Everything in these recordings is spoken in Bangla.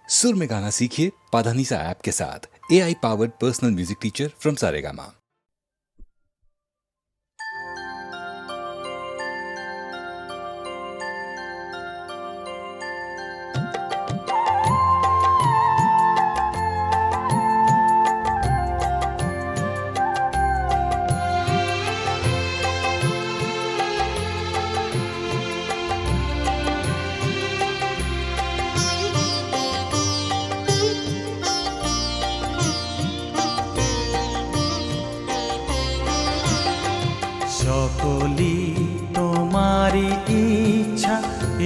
सुर में गाना सीखिए पाधानीसा ऐप के साथ। AI powered personal music teacher from Saregama. সকলি তোমারি ইচ্ছা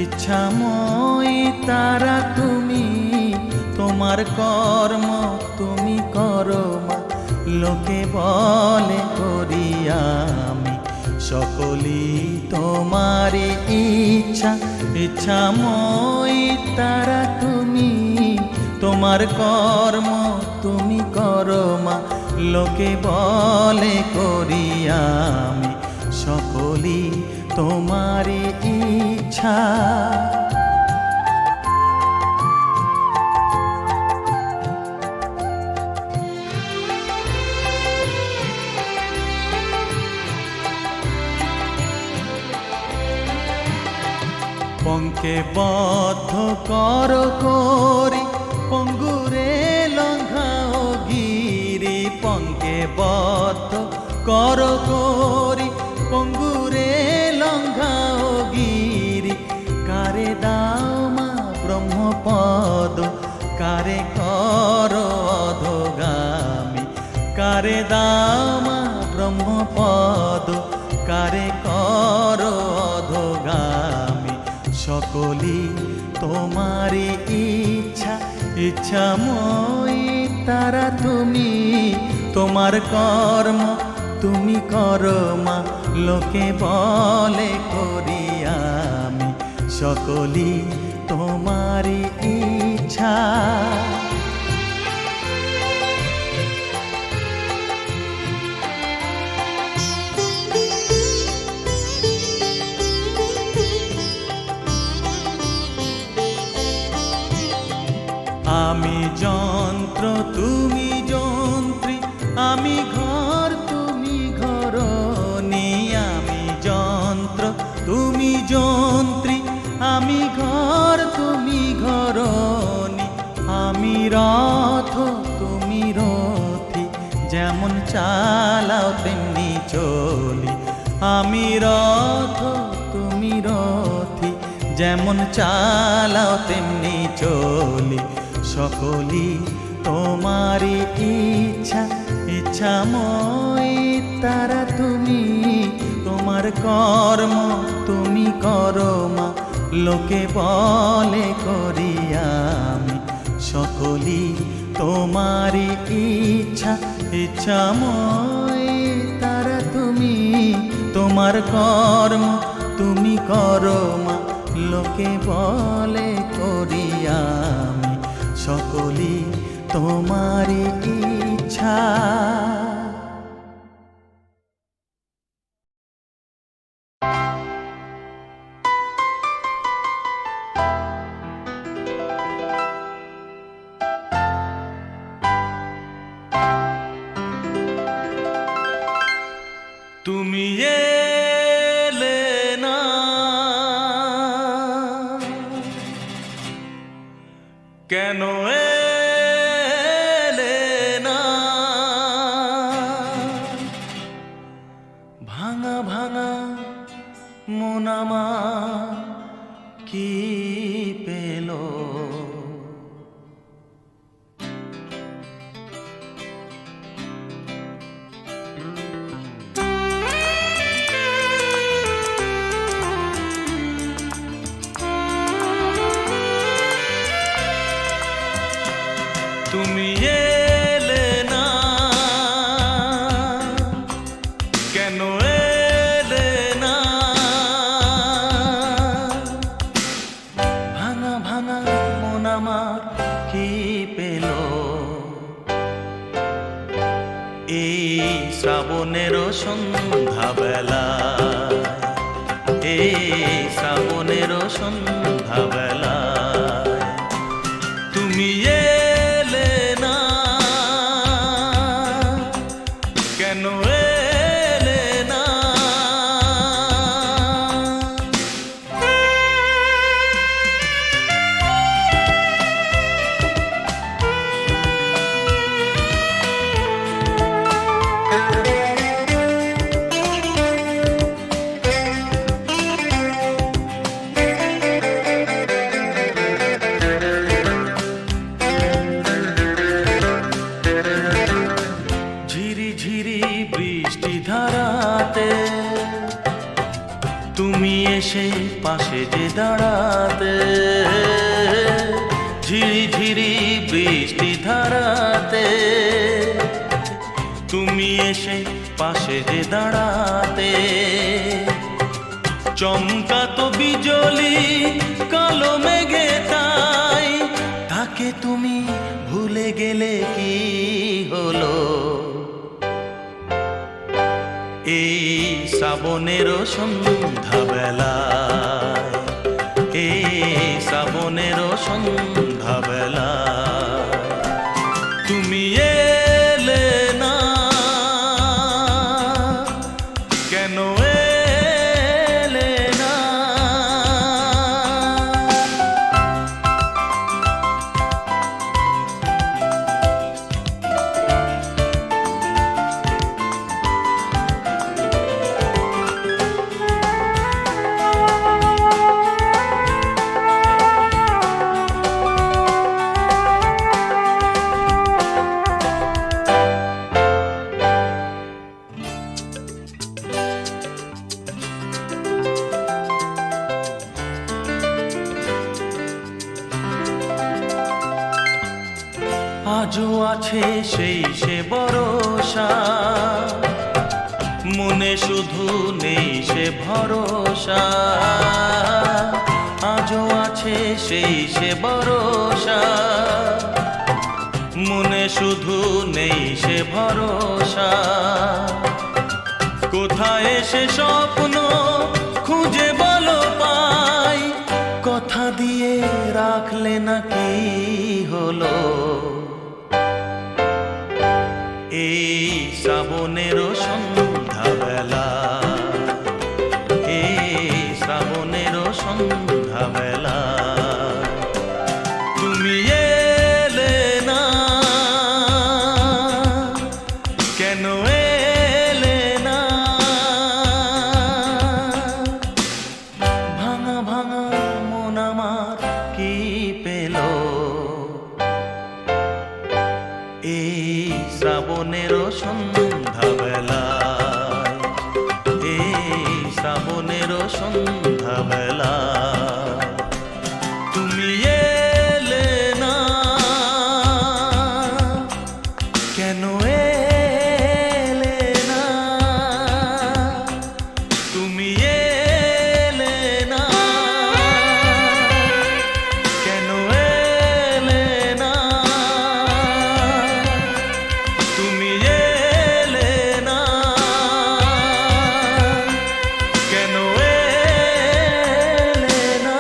ইচ্ছাময়ী তারা তুমি, তোমার কর্ম তুমি করো মা, লোকে বলে করি আমি। সকলি তোমারি ইচ্ছা ইচ্ছাময়ী তারা তুমি, তোমার কর্ম তুমি করো মা, লোকে বলে করি আমি। সকলি তোমারি ইচ্ছা। পঙ্কে বদ্ধ কর করি পঙ্গুরে লঙ্ঘাও গিরি, পঙ্কে বদ্ধ কর করি পঙ্গুরে লঙ্ঘাও গিরি। কারে দাও মা ব্রহ্মপদ, কারে কর অধোগামী, কারে দাও মা ব্রহ্মপদ, কারে কর অধোগামী। সকলি তোমারি ইচ্ছা ইচ্ছাময়ী তারা তুমি, তোমার কর্ম তুমি করো মা, লোকে বলে করি আমি। সকলি তোমারি ইচ্ছা। আমি যন্ত্র তুমি যন্ত্রী, আমি ঘর তুমি ঘরণী। আমি যন্ত্র তুমি যন্ত্রী, আমি ঘর তুমি ঘরণী। আমি রথ তুমি রথী, যেমন চালাও তেমনি চলি। আমি রথ তুমি রথী, যেমন চালাও তেমনি চলি। সকলি তোমারি ইচ্ছা ইচ্ছাময়ী তারা তুমি, তোমার কর্ম তুমি করো মা, লোকে বলে করি আমি। সকলি তোমারি ইচ্ছা ইচ্ছাময়ী তারা তুমি, তোমার কর্ম তুমি করো মা, লোকে বলে করি আমি। সকলি তোমারি ইচ্ছা। তুমি এলে না, কেন এলে না? ভাঙা ভাঙা মন আমার কি পেল? তুমি এলে না, কেন এলে না? ভাঙা ভাঙা মন আমার কি পেল? এই শ্রাবণের সন্ধ্যাবেলা, এই শ্রাবণের সন্ধ্যাবেলা তুমি তুমি এলে না, কেন এলে না? ঝিরি ঝিরি বৃষ্টি ধারাতে তুমি এসে পাশে যে দাঁড়াতে, ঝিরি ঝিরি বৃষ্টি ধারাতে তুমি এসে পাশে যে দাঁড়াতে, চমকাতো বিজলি কালো মেঘে তাই, তাকে তুমি ভুলে গেলে কি হলো? এই শ্রাবণেরও সন্ধ্যাবেলায়, এই শ্রাবণেরও সন্ধ্যাবেলায় তুমি এলে না, কেন এলে না? আজও আছে সেই সে ভরসা, মনে শুধু নেই সে ভরসা। আজও আছে সেই সে ভরসা, মনে শুধু নেই সে ভরসা। কোথায় সে স্বপ্ন খুঁজে বলো পাই, কথা দিয়ে রাখলে না কি হলো? এই শ্রাবণেরও সন্ধ্যাবেলা, এই শ্রাবণেরও সন্ধ্যাবেলা তুমি এলে না, কেন এলে না? ভাঙা ভাঙা মন আমার কি পেল এই শ্রাবণেরও সন্ধ্যাবেলায়, এই শ্রাবণেরও সন্ধ্যাবেলায় তুমি এলে না, কেন এলে না? তুমি এলে না, কেন এলে না? তুমি এলে না, কেন এলে না?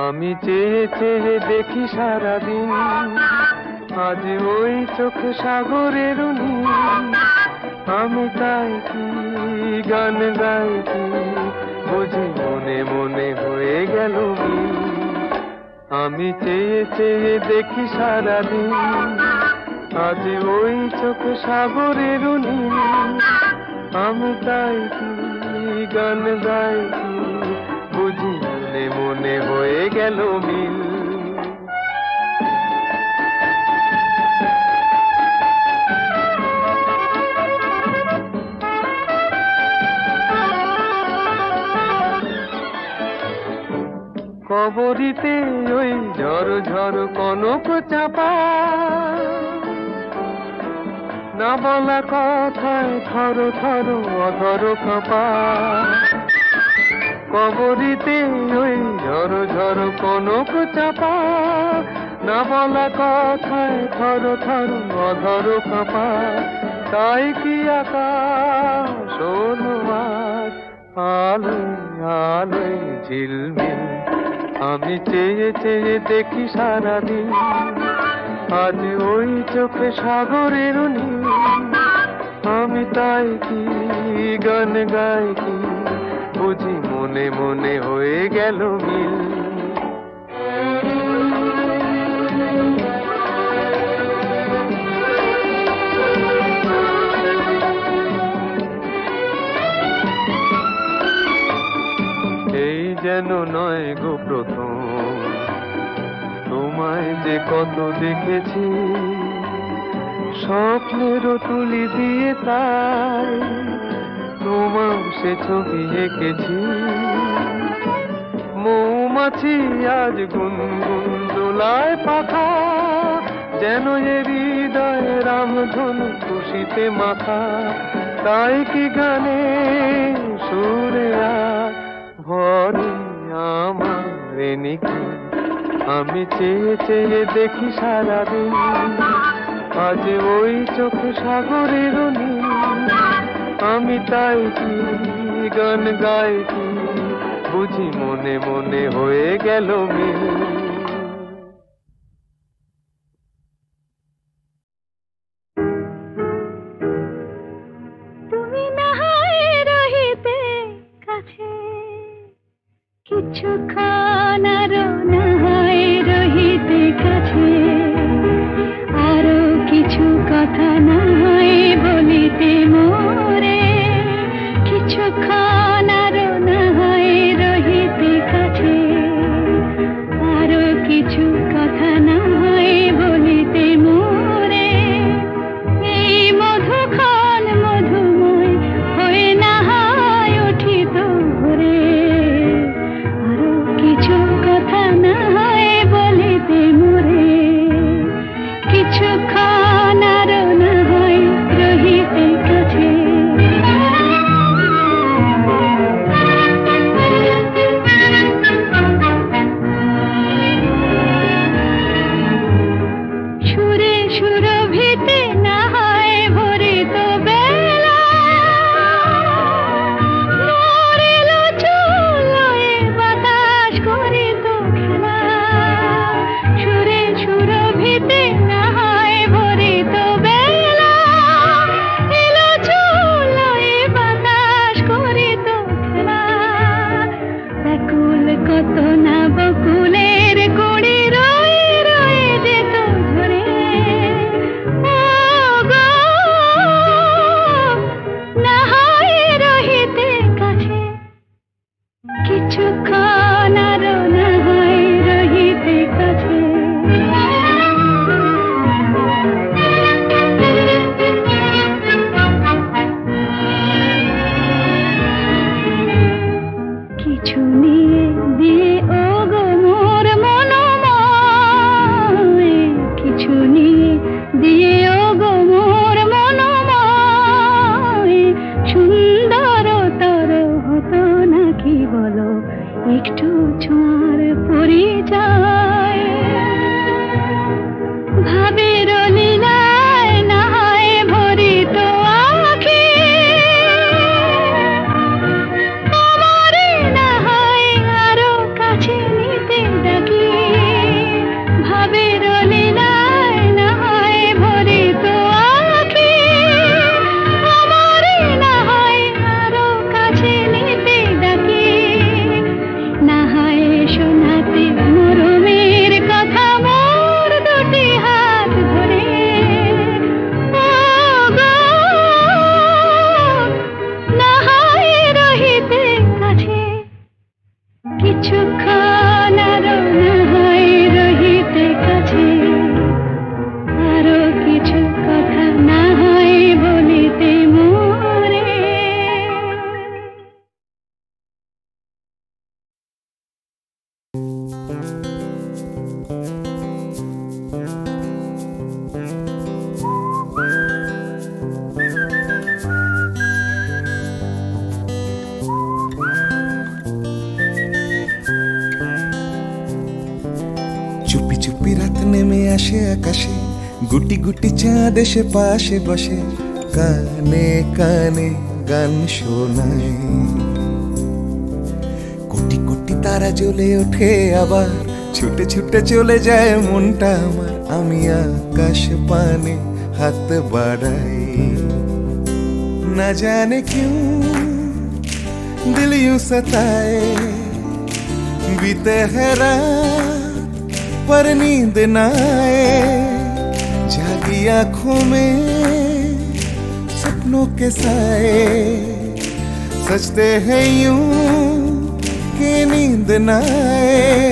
আমি চেয়ে চেয়ে দেখি সারাদিন, আজ ওই চোখ সাগরের নীল। আমি তাই কি গান গাই কি বুঝি মনে মনে হয়ে গেল মিল। আমি চেয়ে চেয়ে দেখি সারাদিন, আজ ওই চোখ সাগরের নীল। আমি তাই কি গান গাই কি বুঝি মনে মনে হয়ে গেল মিল। কবরিতে ওই ঝড় ঝড় কনক চাপা, না বলা কথায় থর থর অধর কাঁপা। কবরিতে ওই ঝড় ঝড় কনক চাপা, না বলা কথায় থর থর অধর কাঁপা। তাই কি আকাশ হলো আজ আলোয় আলোয় ঝিলমিল, আমি চেয়ে চেয়ে দেখি সারাদিন, আজ ওই চোখে সাগরের নীল। আমি তাই কি গান গাই কি বুঝি মনে মনে হয়ে গেল মিল। এই যেন নয় গো প্রথম তোমায় যে কত দেখেছি, স্বপ্নেরও তুলি দিয়ে তাই তোমার সে ছবি এঁকেছি। মৌমাছি আজ গুনগুন দোলায় পাখা, যেন এ হৃদয় রামধনু খুশিতে মাথা। তাই কি গানে সুরে আজ ভরে আমার নিকি, আমি চেয়ে চেয়ে দেখি সারাদিন, আজ ওই চোখ সাগরের নীল। আমি তাই কি গান গাই কি বুঝি মনে মনে হয়ে গেল মিল। তুমি না হয় রহিতে কাছে, কিছুক্ষণ আরো না হয় রহিতে কাছে, আরো কিছু কথা না হয় বলিতে মোরে, কিছুক্ষণ আরো না হয় রহিতে কাছে, আরো কিছু কথা না হয় বলিতে মোরে। এই মধুক্ষণ মধুময় হয়ে না হয় উঠিত ভোরে, আরো কিছু কথা না হয় বলিতে মোরে, কিছুক্ষণ আরো না হয় রহিতে কাছে। সুরে সুরভিতে না হয় ভরিত বেলা, মরিল চুলোয় বাতাস করিত খেলা। সুরে সুরভিতে না হয় ভরিত বেলা, এলো চুলোয় বাতাস করিত খেলা। ব্যাকুল কত না বকুলের কুড়ি রয়ে রয়ে যেত ঝরে, ও আকাশে আকাশে গুটি গুটি চাঁদ এসে পাশে বসে কানে কানে গান শোনায়। কোটি কোটি তারা জ্বলে ওঠে আবার ছুটে ছুটে চলে যায় মনটা আমার। আমি আকাশ পানে হাত বাড়াই। না জানে क्यों दिल यूं सताए, बीते है रात पर नींद न आए। जागी आंखों में सपनों के साए, सजते हैं यूं कि नींद न आए।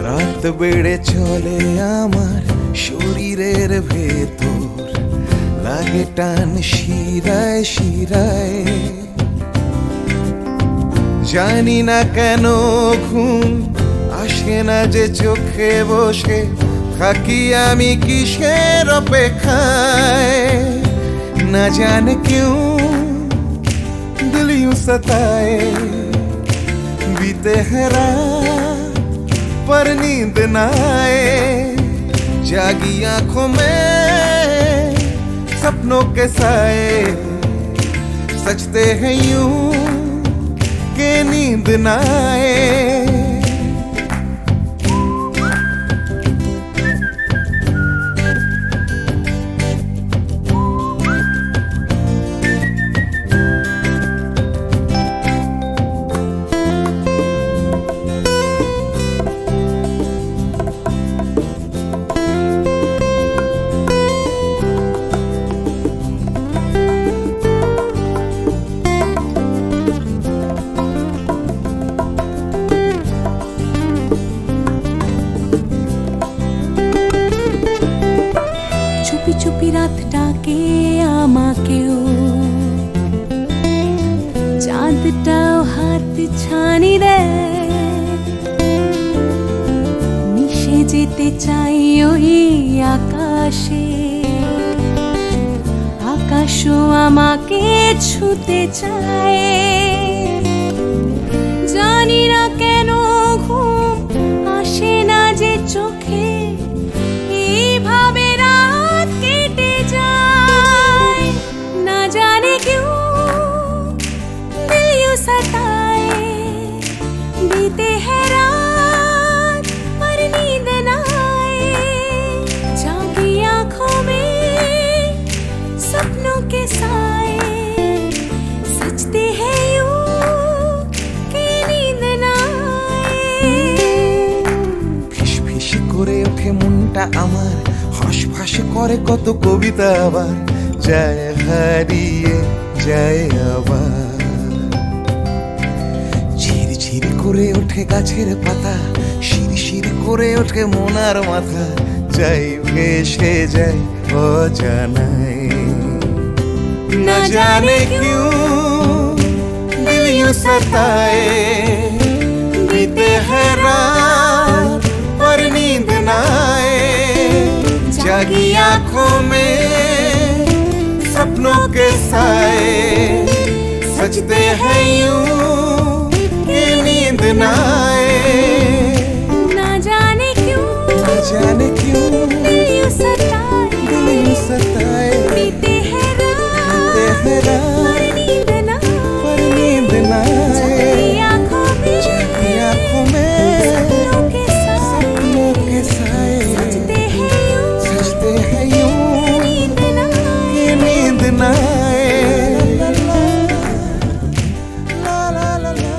রাত বেড়ে চলে আমার শরীরের ভেতর, লাগে টান শিরায় শিরায়। জানি না কেন ঘুম আসে না যে চোখে বসে থাকি আমি কিসের অপেক্ষায়। না জানে क्यों दिल यूं सताए, बीते है रात पर नींद न आए। जागी आंखों में सपनों के साए, सजते हैं यूं कि नींद न आए। চুপি চুপি রাত ডাকে আমাকেও, চাঁদটাও হাত ছানি দেয়। মিশে যেতে চাই ওই আকাশে, আকাশও আমাকে ছুতে চায়। জানি না কেন ঘুম আসে না যে চোখে, এইভাবে রাত কেটে যায়। না জানে क्यों दिल यूं सताए, बीते है रात पर नींद न आए। जागी आंखों में सपनों के साए, सजते हैं यूं कि नींद न आए। ফিস ফিস করে ওঠে মনটা আমার, হাঁস করে কত কবিতা আবার যায় হারিয়ে যায় আবার। ঝিরঝির করে ওঠে গাছের পাতা, শিরশির করে ওঠে মনার মাথা, যাই ভেসে যায় অজানায়। না জানে क्यों दिल यूं सताए, बीते है रात पर नींद न आए। जागी आंखों में सपनों के साए, सजते हैं यूं कि नींद न आए। ना जाने क्यों दिल यूं सताए, बीते है बीते है रात पर नींद न पर आए। नींद न आए। जागी आंखों में आंखों में सपनों के सपनों के साए, साए, सजते हैं यूं सजते हैं यूं नींद न आए। कि नींद न आए। ला ला ला ला ला।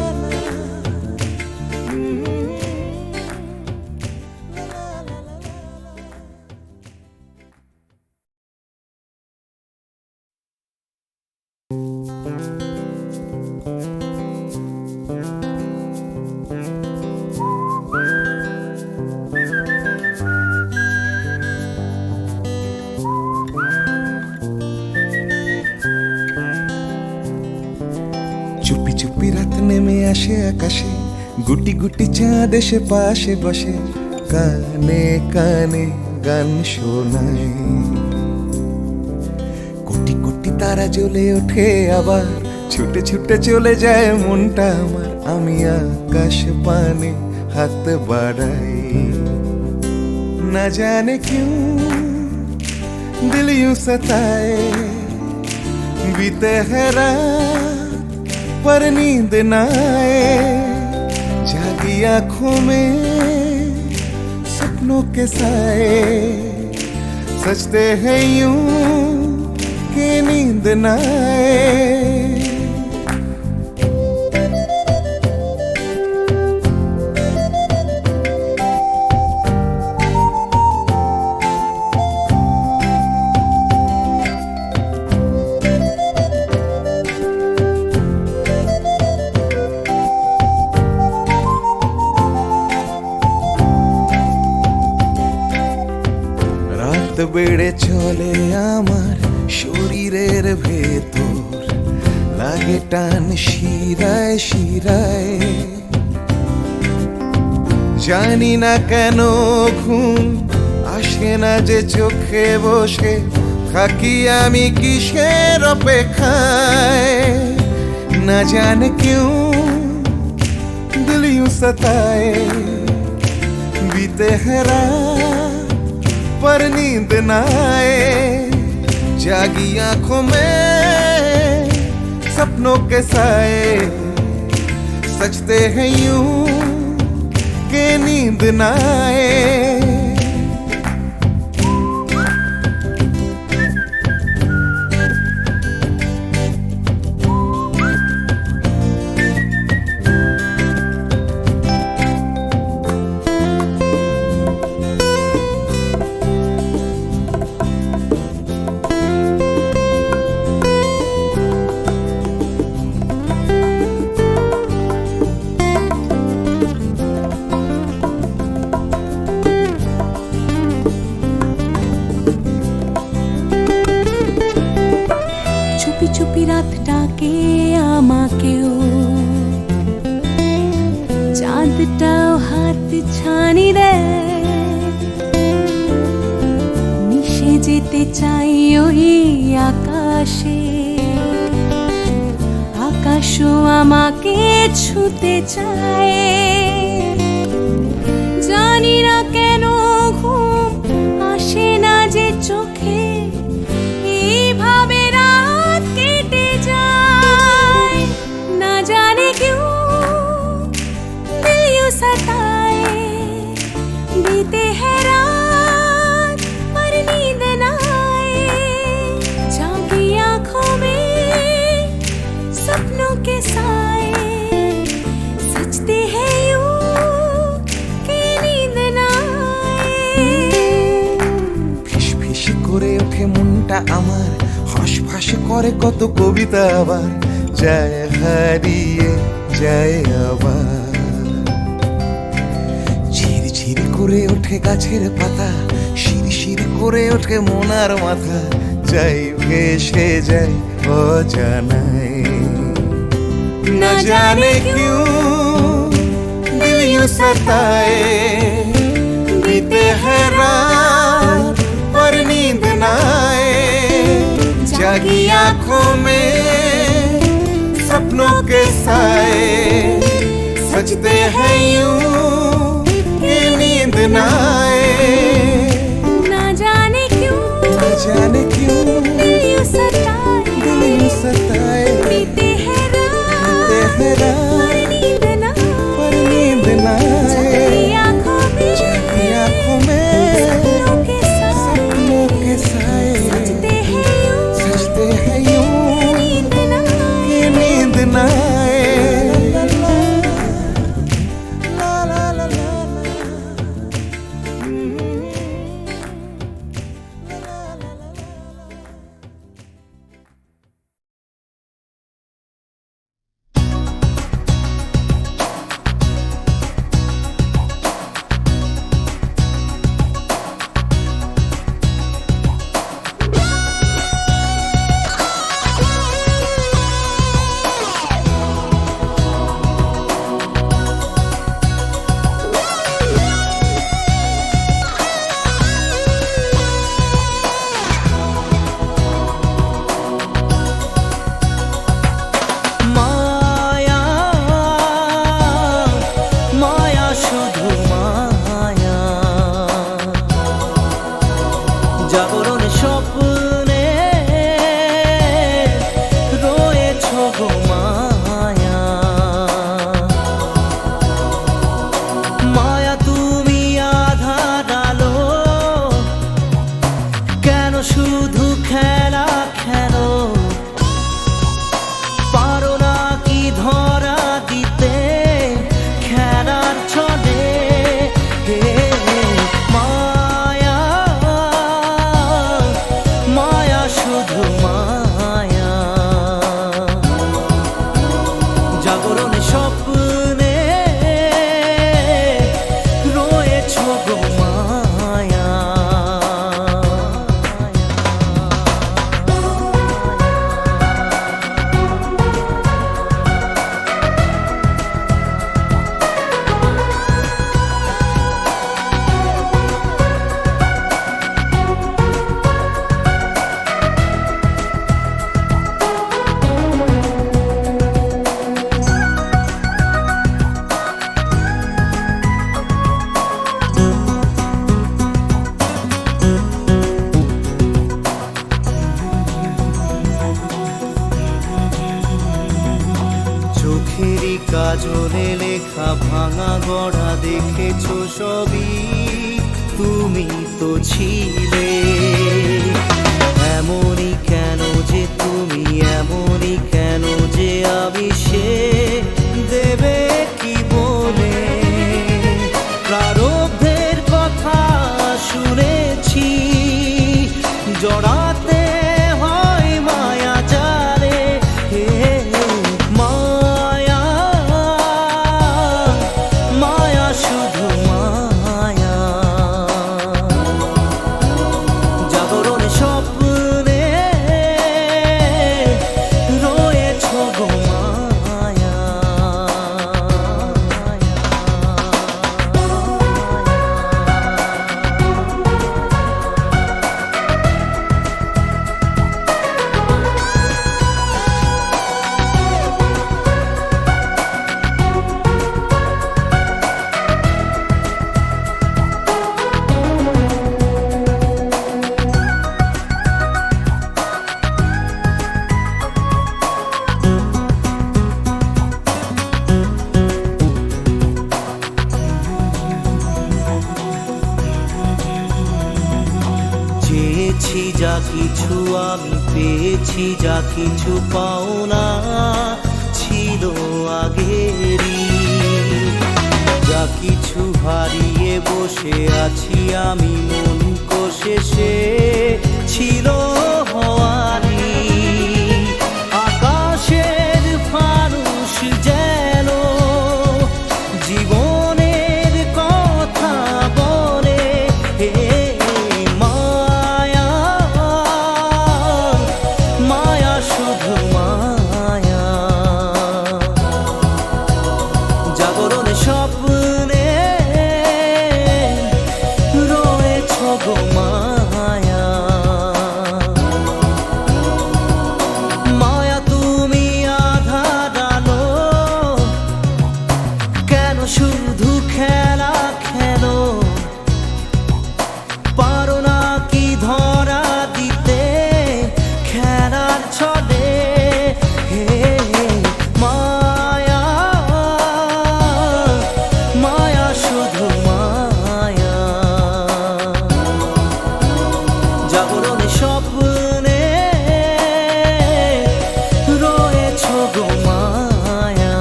চুপি চুপি রাত নেমে আসে আকাশে, গুটি গুটি চাঁদ এসে পাশে বসে, কানে কানে গান শোনায়। কোটি কোটি তারা জ্বলে ওঠে আবার, ছুটে ছুটে চলে যায় মনটা আমার। আমি আকাশ পানে হাত বাড়াই, না জানে क्यों दिल यूं सताए। बीते है रात पर नींद न आए, जागी आंखों में सपनों के साए। सजते हैं यूं कि नींद न आए। রাত বেড়ে চলে আমার শরীরের ভেতর, লাগে টান শিরায় শিরায়। জানি না কেন ঘুম আসে না যে চোখে বসে থাকি আমি কিসের অপেক্ষায়। না জানে क्यों दिल यूं सताए। बीते है रात पर नींद न आए, जागी आंखों में सपनों के साए। सजते हैं यूं कि नींद न आए। চুপি চুপি রাত ডাকে আমাকেও, চাঁদটাও হাত ছানি দেয়। মিশে যেতে চাই ওই আকাশে, আকাশও আমাকে ছুতে চায়। জানি না কেন ঘুম আসে না যে চোখে, এইভাবে রাত কেটে যায়। না জানে क्यों दिल यूं सताए। बीते है रात पर नींद न आए, जागी आंखों में सपनों के साए। सजते हैं यूं कि नींद न आए। ফিস ফিস করে ওঠে মনটা আমার, হাঁস করে কত কবিতা আবার, যায় হারিয়ে যায় আবার। ঝিরঝির করে ওঠে গাছের পাতা, শিরশির করে ওঠে মনার মাথা, যাই ভেসে যায় অজানায়। না জানে क्यों दिल यूं सताए। बीते है रात पर नींद न आए, जागी आंखों में सपनों के साए। सजते हैं यूं कि नींद न आए। ना जाने क्यों दिल यूं सताए। बीते है रात पर नींद न पर नींद न आए, जागी आंखों में सपनों के साए। सजते हैं यूं नींद न कि नींद न आए। ला ला ला ला কাজলে লেখা ভাঙা গড়া দেখেছো সবই তুমি তো ছিলে। এমনই কেন যে তুমি, এমনই কেন যে আবিষে দেবে কি বলে। প্রারব্ধের কথা শুনেছি, জড়াতে হয় মায়া জালে। হে মায়া, মায়া শুধু মায়া। জাগরণে স্বপ্নে রয়েছ গো মায়া। চেয়েছি যা কিছু আমি, পেয়েছি যা কিছু পাওনা ছিল আগেরই। যা কিছু হারিয়ে বসে আছি আমি মন কষে, সে ছিল হওয়ারি। আকাশের ফানুষ যেন জীবনের কথা বলে। হে মায়া, মায়া শুধু মায়া। জাগরণে স্বপ্নে রয়েছ গো মায়া। মায়া তুমি আধার আলো, কেন শুধু খেলা খেলো। পারো না কি ধরা দিতে খেলার ছলে। হে মায়া, মায়া শুধু মায়া। জাগরণে স্বপ্নে রয়েছ গো মায়া।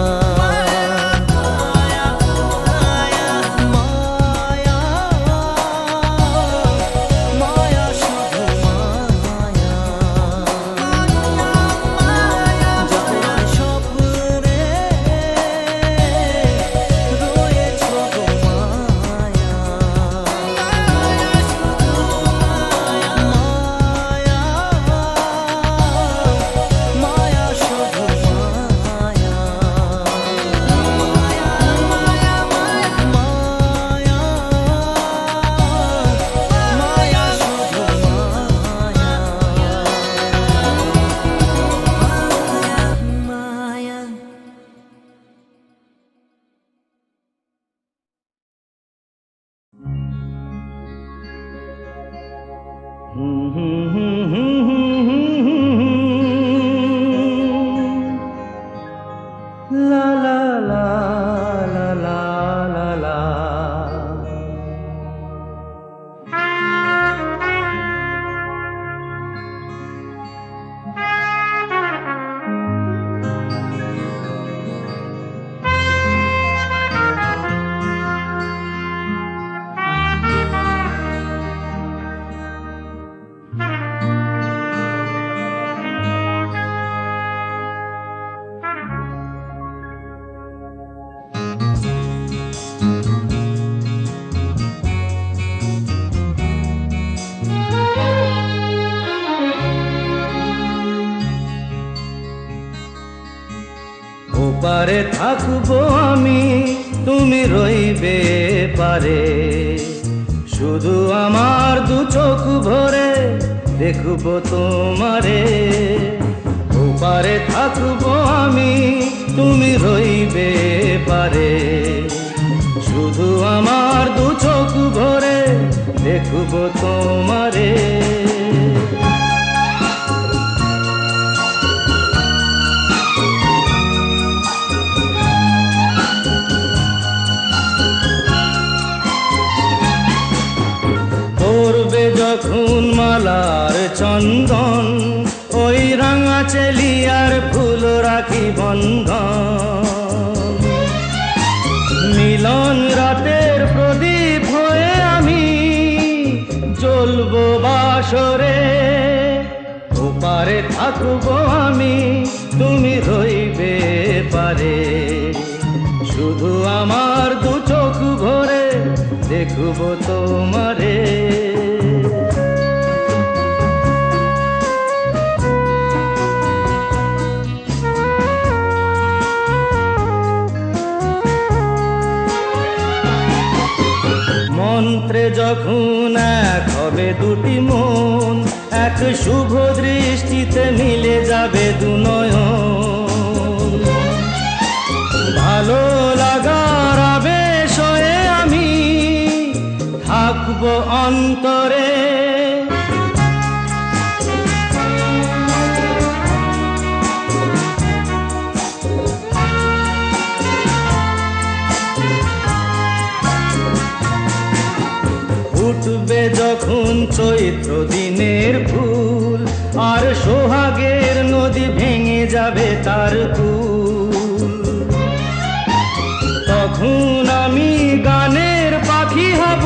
মায়া, মায়া শুধু মায়া। জাগরণে স্বপ্নে রয়েছ গো মায়া। মায়া শুধু মায়া। মায়া শুধু মায়া। La la la la la la la. ওপারে থাকবো আমি, তুমি রইবে পারে। শুধু আমার দু চোখ ভরে দেখবো তোমারে। ওপারে থাকবো আমি, তুমি রইবে পারে। শুধু আমার দু চোখ ভরে দেখবো তোমারে। গলার চন্দন, ওই রাঙা চেলিয়ার ফুল রাখি বন্ধন। মিলন রাতের প্রদীপ হয়ে আমি জ্বলবো বাসরে, ওপারে থাকবো আমি, তুমি রইবে পারে। শুধু আমার দু চোখ ভরে দেখবো তোমারে। মন্ত্রে যখন এক হবে দুটি মন, এক শুভ দৃষ্টিতে মিলে যাবে দু নয়ন। ভালো লাগার আবেশ হয়ে আমি থাকবো অন্তরে। উঠবে যখন চৈত্র দিনের ফুল, আর সোহাগের নদী ভেঙে যাবে তার কুল। তখন আমি গানের পাখি হব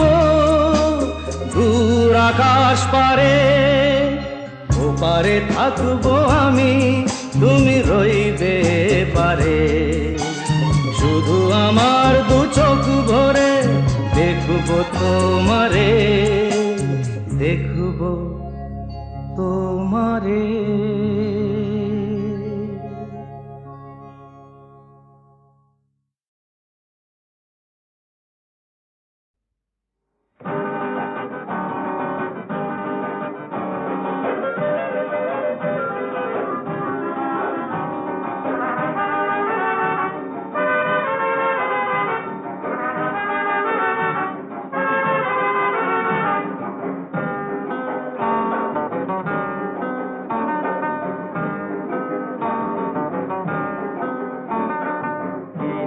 দূর আকাশ পারে, ওপারে থাকবো আমি, তুমি রইবে পারে। শুধু আমার দু চোখ ভরে দেখবো তোমারে, দেখবো তোমারে।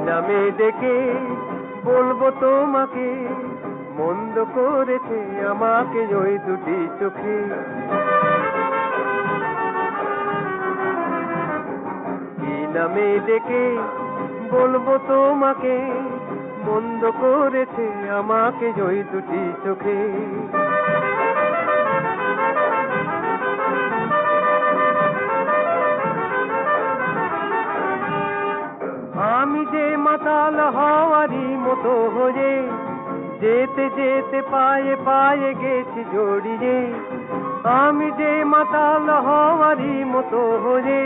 নামে ডেকে বলবো তোমাকে, মন্দ করেছে আমাকে ওই দুটি চোখে। কি নামে ডেকে বলবো তোমাকে, মন্দ করেছে আমাকে ওই দুটি চোখে। আমি যে মাতাল হওয়ারই মতো হয়ে, যেতে যেতে পায়ে পায়ে গেছি জড়িয়ে। আমি যে মাতাল হওয়ারই মতো হয়ে,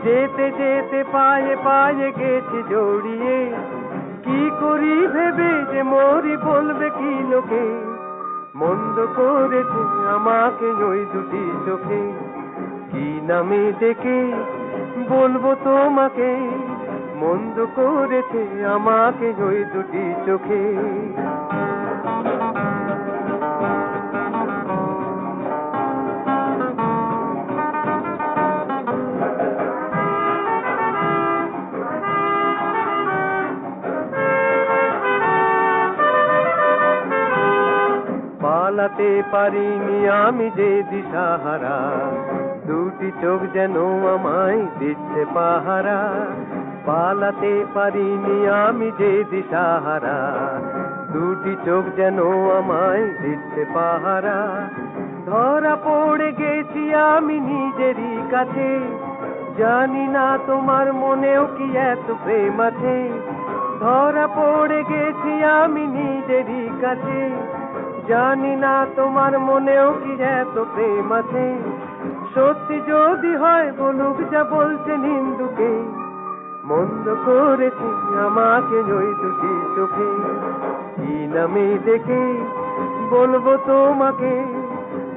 যেতে যেতে পায়ে পায়ে গেছি জড়িয়ে। কি করি ভেবে যে মরি বলবে কি লোকে, মন্দ করেছে আমাকে ওই দুটি চোখে। কি নামে ডেকে বলবো তোমাকে, মন্দ করেছে আমাকে ওই দুটি চোখে। পালাতে পারিনি আমি যে দিশাহারা, দুটি চোখ যেন আমায় দিচ্ছে পাহারা। পালাতে পারিনি আমি যে দিশাহারা, দুটি চোখ যেন আমায় দিচ্ছে পাহারা। ধরা পড়ে গেছি আমি নিজেরই কাছে, জানি না তোমার মনেও কি এত প্রেম আছে। ধরা পড়ে গেছি আমি নিজেরই কাছে, জানি না তোমার মনেও কি এত প্রেম আছে। সত্যি যদি হয় বলুক যা বলছে নিন্দুকে, মন্দ করেছি আমাকে ওই দুটি চোখে। কি নামে ডেকে বলবো তোমাকে,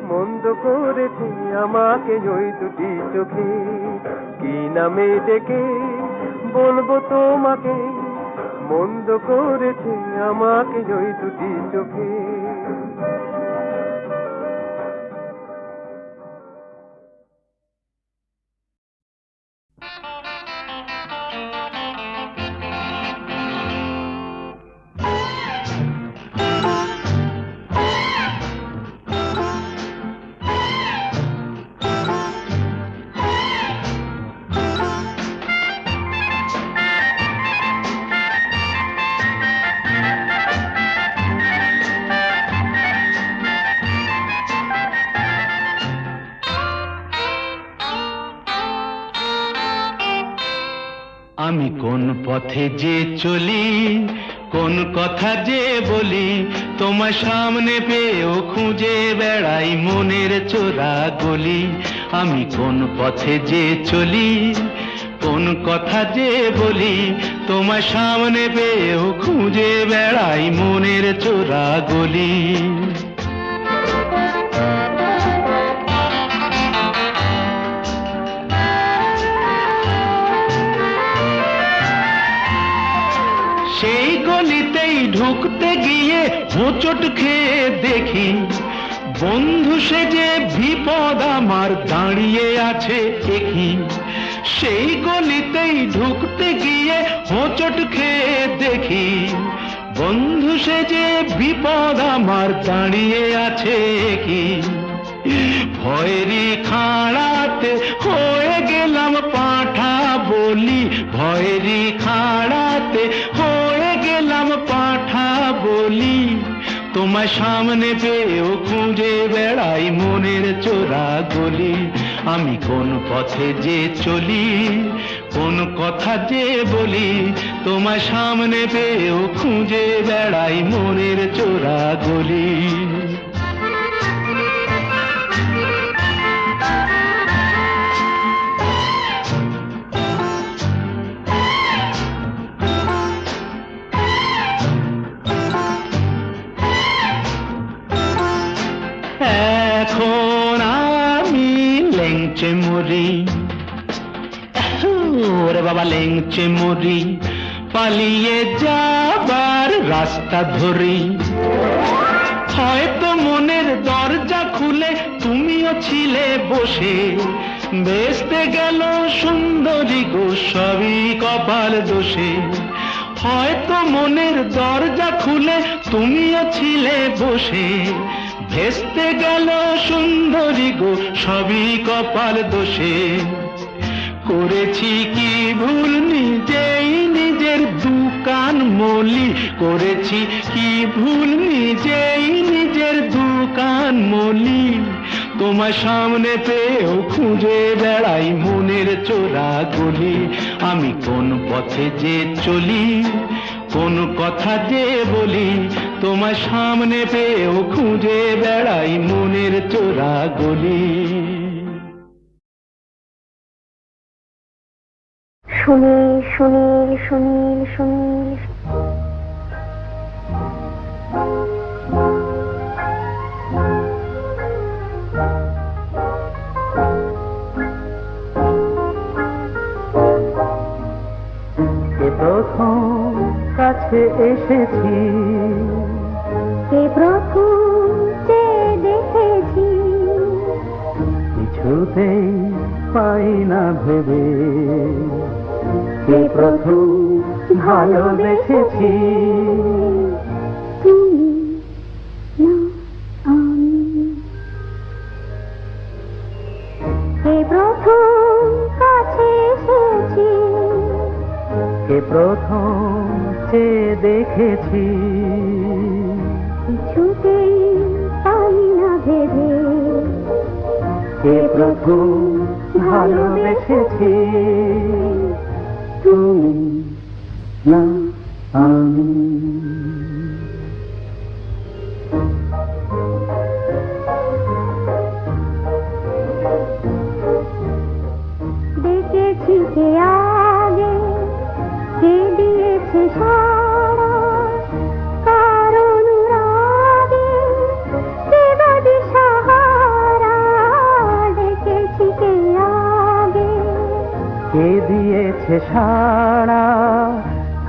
মন্দ করেছি আমাকে ওই দুটি চোখে। কি নামে ডেকে বলবো তোমাকে, মন্দ করেছি আমাকে ওই দুটি চোখে। আমি কোন পথে যে চলি, কোন কথা যে বলি, তোমার সামনে পেয়েও খুঁজে বেড়াই মনের চোরা গলি। আমি কোন পথে যে চলি, কোন কথা যে বলি, তোমার সামনে পেয়েও খুঁজে বেড়াই মনের চোরা গলি। সেই গলিতেই ঢুকতে গিয়ে হোঁচট খেয়ে দেখি, বন্ধু সেজে বিপদ আমার দাঁড়িয়ে আছে একই। সেই গলিতেই ঢুকতে গিয়ে হোঁচট খেয়ে দেখি, বন্ধু সেজে বিপদ আমার দাঁড়িয়ে আছে কি। ভয়েরই খাড়াতে হয়ে গেলাম পাঁঠা বলি, ভয়েরই খাড়াতে হয়ে গেলাম পাঁঠা বলি। তোমার সামনে পেয়েও খুঁজে বেড়াই মনের চোরা গলি। আমি কোন পথে যে চলি, কোন কথা যে বলি, তোমার সামনে পেয়েও খুঁজে বেড়াই মনের চোরা গলি। এখন আমি লেংচে মরি, ওরে বাবা লেংচে মরি, পালিয়ে যাবার রাস্তা ধরি। হয়তো মনের দরজা খুলে তুমিও ছিলে বসে, বেসতে গেল সুন্দরী গো সবই কপাল দোষে। হয়তো মনের দরজা খুলে তুমিও ছিলে বসে, ভেস্তে গেল সুন্দরী গো সবই কপাল দোষে। করেছি কি ভুল নিজেই নিজের দোকান মলি, করেছি কি ভুল নিজেই নিজের দোকান মলি। তোমার সামনে পেয়েও খুঁজে বেড়াই মনের চোরা গলি। আমি কোন পথে যে চলি, কোন কথা যে বলি, তোমার সামনে পেয়েও খুঁজে বেড়াই মনের চোরা গলি। সুনীল সুনীল সুনীল সুনীল প্রথম কাছে এসেছি, কে প্রথম যে দেখেছি, কিছুতেই পাই না ভেবে, কে প্রথম ভালোবেসেছি। তুমি না আমি, কে প্রথম কাছে এসেছি, কে প্রথম যে দেখেছি, কিছুতেই পাই না ভেবে, কে প্রথম ভালোবেসেছি। তুমি না আমি। দেখেছি কে আগে, কে দিয়েছে সারা, কারণ রাগে কে বাদে সাহারা। দেখেছি কে আগে, কে দিয়েছে সাড়া,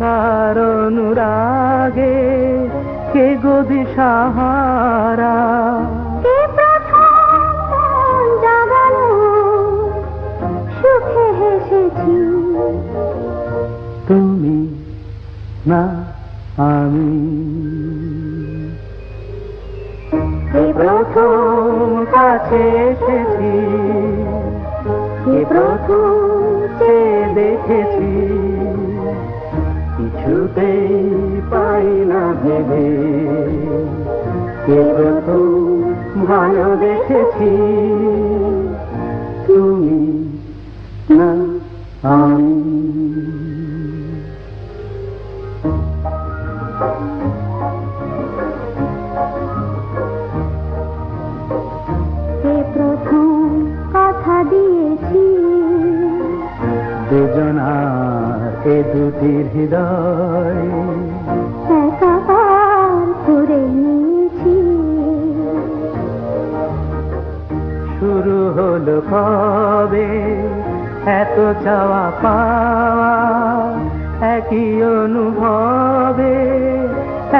কারণ রাগে কে গদি সাহারা। কে প্রথম মন জাগালো, সুখে হেসেছি। তুমি না আমি। কে প্রথম কাছে এসেছি, কে প্রথম যে দেখেছি, কিছুতেই পাই না ভেবে, কে প্রথম ভালোবেসেছি। তুমি না আমি। দুটির হৃদয় একাকার করে নিয়েছি। শুরু হলো কবে এত চাওয়া পাওয়া, একই অনুভবে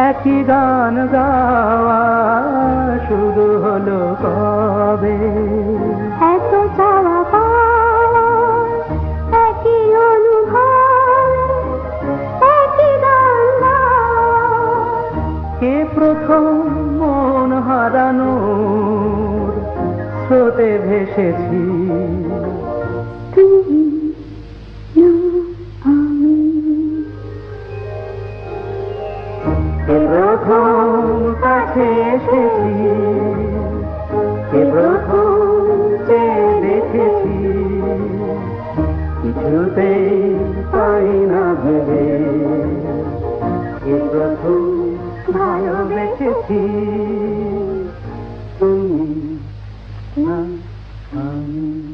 একই গান গাওয়া, শুরু হলো কবে এত চাওয়া পাওয়া, একই অনুভব, একই গান গাওয়া। কে প্রথম মন হারানোর স্রোতে ভেসেছি, তুমি না আমি। কে প্রথম কাছে এসেছি, কে প্রথম চেয়ে দেখেছি, কিছুতেই পাই না ভেবে, কে প্রথম ভালোবেসেছি, তুমি না আমি।